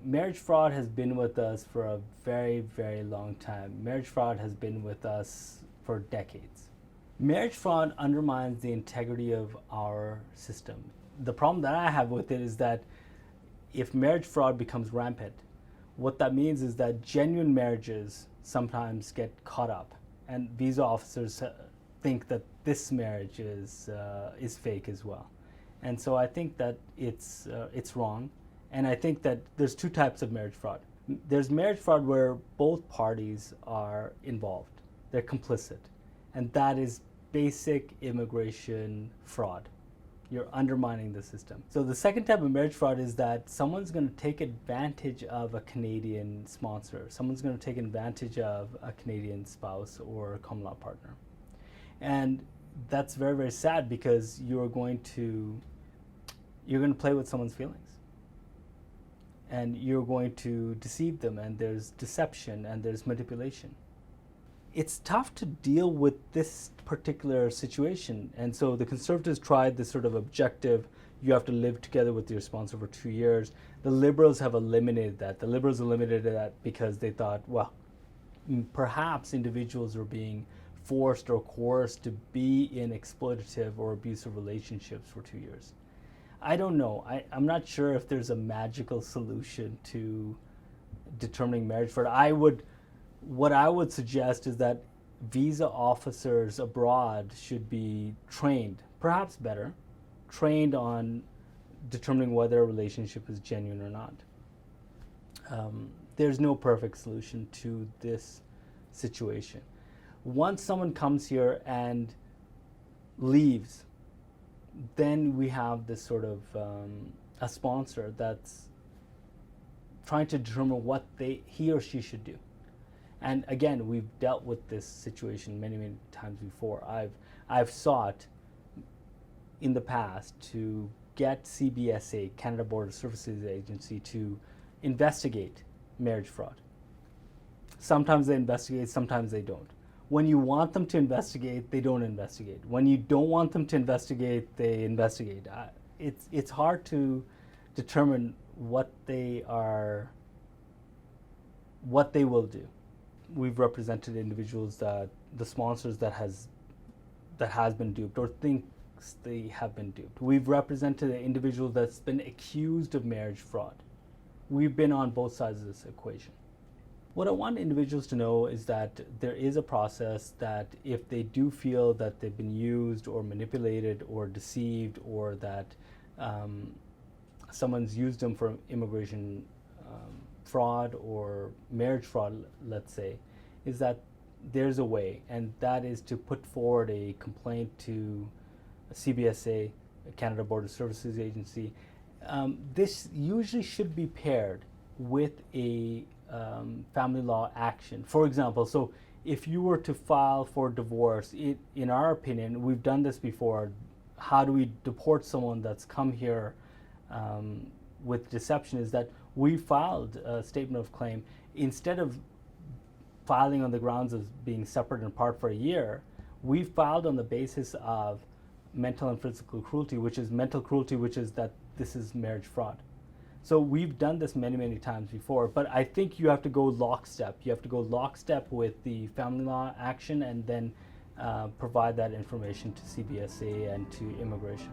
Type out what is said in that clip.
marriage fraud has been with us for a very, very long time. Marriage fraud has been with us for decades. Marriage fraud undermines the integrity of our system. The problem that I have with it is that if marriage fraud becomes rampant, what that means is that genuine marriages sometimes get caught up, and visa officers think that this marriage is fake as well. And so I think that it's wrong. And I think that there's two types of marriage fraud. There's marriage fraud where both parties are involved, they're complicit, and that is basic immigration fraud. You're undermining the system. So the second type of marriage fraud is that someone's going to take advantage of a Canadian sponsor. Someone's going to take advantage of a Canadian spouse or common law partner. And that's very, very sad because you're going to play with someone's feelings. And you're going to deceive them, and there's deception and there's manipulation. It's tough to deal with this particular situation. And so the Conservatives tried this sort of objective, you have to live together with your sponsor for 2 years. The Liberals have eliminated that. The Liberals eliminated that because they thought, well, perhaps individuals are being forced or coerced to be in exploitative or abusive relationships for 2 years. I don't know. I'm not sure if there's a magical solution to determining marriage fraud. What I would suggest is that visa officers abroad should be trained, perhaps better, trained on determining whether a relationship is genuine or not. There's no perfect solution to this situation. Once someone comes here and leaves, then we have this sort of a sponsor that's trying to determine what he or she should do. And again, we've dealt with this situation many, many times before. I've sought in the past to get CBSA, Canada Border Services Agency, to investigate marriage fraud. Sometimes they investigate, sometimes they don't. When you want them to investigate, they don't investigate. When you don't want them to investigate, they investigate. It's hard to determine what they will do. We've represented individuals that the sponsors that has been duped or thinks they have been duped. We've represented an individual that's been accused of marriage fraud. We've been on both sides of this equation. What I want individuals to know is that there is a process that if they do feel that they've been used or manipulated or deceived, or that someone's used them for immigration fraud or marriage fraud, let's say, is that there's a way, and that is to put forward a complaint to CBSA, Canada Border Services Agency. This usually should be paired with a family law action. For example, so if you were to file for divorce, in our opinion, we've done this before, how do we deport someone that's come here with deception, is that we filed a statement of claim. Instead of filing on the grounds of being separate and apart for a year, we filed on the basis of mental and physical cruelty, which is mental cruelty, which is that this is marriage fraud. So we've done this many, many times before, but I think you have to go lockstep. You have to go lockstep with the family law action and then provide that information to CBSA and to immigration.